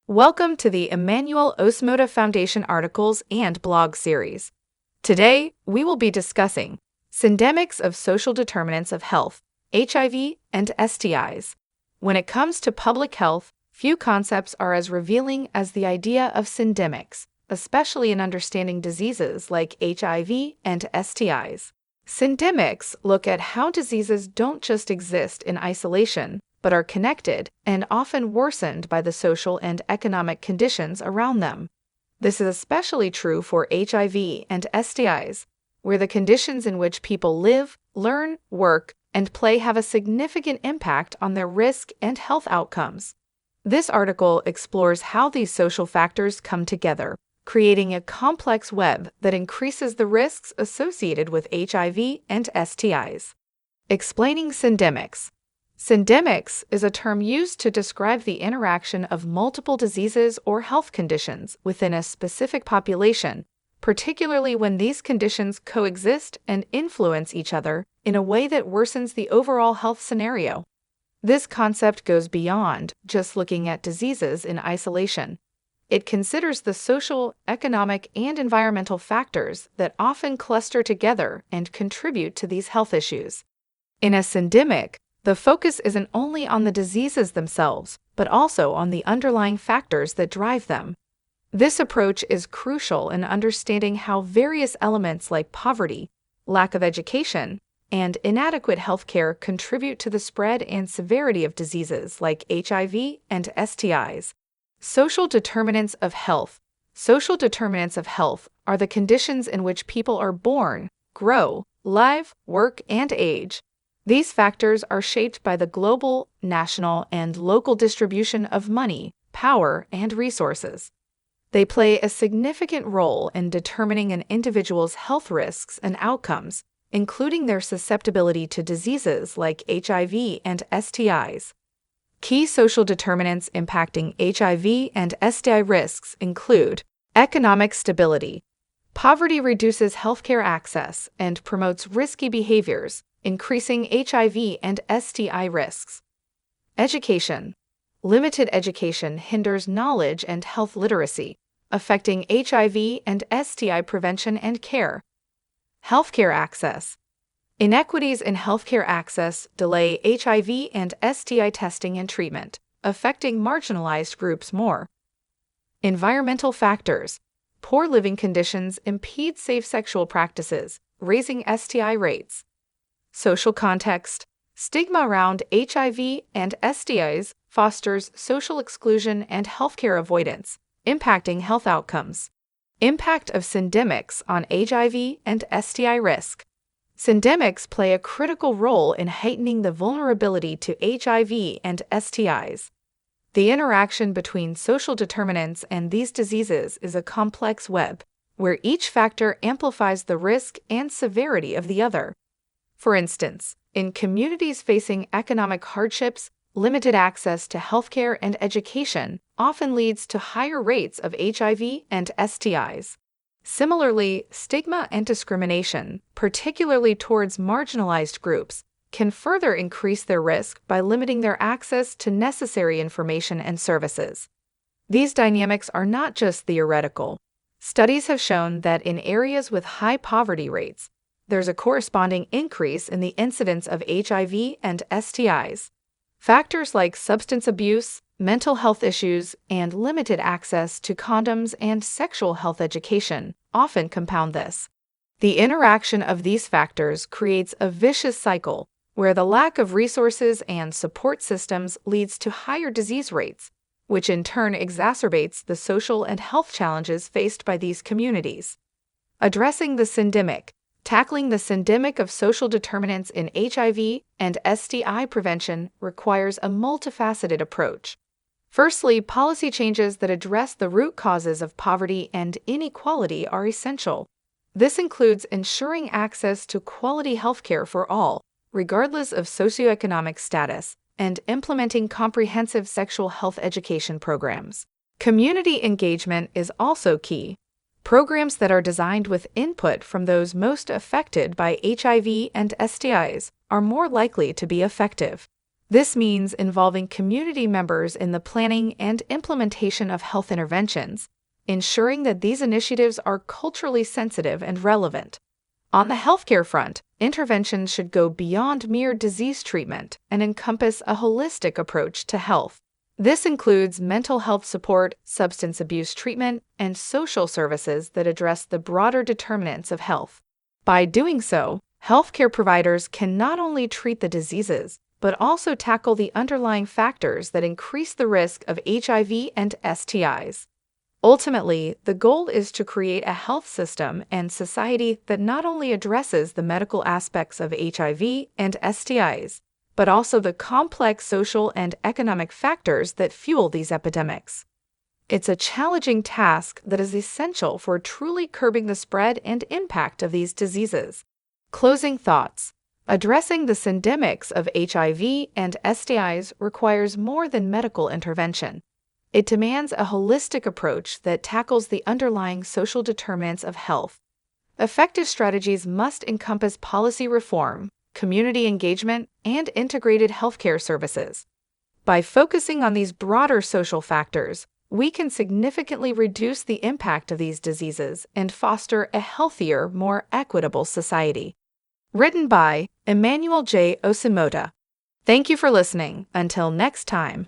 Welcome to the Emmanuel Osemota Foundation articles and blog series. Today, we will be discussing Syndemics of Social Determinants of Health, HIV and STIs. When it comes to public health, few concepts are as revealing as the idea of syndemics, especially in understanding diseases like HIV and STIs. Syndemics look at how diseases don't just exist in isolation, but are connected and often worsened by the social and economic conditions around them. This is especially true for HIV and STIs, where the conditions in which people live, learn, work, and play have a significant impact on their risk and health outcomes. This article explores how these social factors come together, creating a complex web that increases the risks associated with HIV and STIs. Explaining syndemics. Syndemics is a term used to describe the interaction of multiple diseases or health conditions within a specific population, particularly when these conditions coexist and influence each other in a way that worsens the overall health scenario. This concept goes beyond just looking at diseases in isolation. It considers the social, economic, and environmental factors that often cluster together and contribute to these health issues. In a syndemic, the focus isn't only on the diseases themselves, but also on the underlying factors that drive them. This approach is crucial in understanding how various elements like poverty, lack of education, and inadequate healthcare contribute to the spread and severity of diseases like HIV and STIs. Social determinants of health. Social determinants of health are the conditions in which people are born, grow, live, work, and age. These factors are shaped by the global, national, and local distribution of money, power, and resources. They play a significant role in determining an individual's health risks and outcomes, including their susceptibility to diseases like HIV and STIs. Key social determinants impacting HIV and STI risks include economic stability. Poverty reduces healthcare access and promotes risky behaviors, increasing HIV and STI risks. Education. Limited education hinders knowledge and health literacy, affecting HIV and STI prevention and care. Healthcare access. Inequities in healthcare access delay HIV and STI testing and treatment, affecting marginalized groups more. Environmental factors. Poor living conditions impede safe sexual practices, raising STI rates. Social context. Stigma around HIV and STIs fosters social exclusion and healthcare avoidance, impacting health outcomes. Impact of syndemics on HIV and STI risk. Syndemics play a critical role in heightening the vulnerability to HIV and STIs. The interaction between social determinants and these diseases is a complex web, where each factor amplifies the risk and severity of the other. For instance, in communities facing economic hardships, limited access to healthcare and education often leads to higher rates of HIV and STIs. Similarly, stigma and discrimination, particularly towards marginalized groups, can further increase their risk by limiting their access to necessary information and services. These dynamics are not just theoretical. Studies have shown that in areas with high poverty rates, there's a corresponding increase in the incidence of HIV and STIs. Factors like substance abuse, mental health issues, and limited access to condoms and sexual health education often compound this. The interaction of these factors creates a vicious cycle where the lack of resources and support systems leads to higher disease rates, which in turn exacerbates the social and health challenges faced by these communities. Addressing the syndemic. Tackling the syndemic of social determinants in HIV and STI prevention requires a multifaceted approach. Firstly, policy changes that address the root causes of poverty and inequality are essential. This includes ensuring access to quality healthcare for all, regardless of socioeconomic status, and implementing comprehensive sexual health education programs. Community engagement is also key. Programs that are designed with input from those most affected by HIV and STIs are more likely to be effective. This means involving community members in the planning and implementation of health interventions, ensuring that these initiatives are culturally sensitive and relevant. On the healthcare front, interventions should go beyond mere disease treatment and encompass a holistic approach to health. This includes mental health support, substance abuse treatment, and social services that address the broader determinants of health. By doing so, healthcare providers can not only treat the diseases, but also tackle the underlying factors that increase the risk of HIV and STIs. Ultimately, the goal is to create a health system and society that not only addresses the medical aspects of HIV and STIs, but also the complex social and economic factors that fuel these epidemics. It's a challenging task that is essential for truly curbing the spread and impact of these diseases. Closing thoughts. Addressing the syndemics of HIV and STIs requires more than medical intervention. It demands a holistic approach that tackles the underlying social determinants of health. Effective strategies must encompass policy reform, community engagement, and integrated healthcare services. By focusing on these broader social factors, we can significantly reduce the impact of these diseases and foster a healthier, more equitable society. Written by Emmanuel J. Osemota. Thank you for listening. Until next time.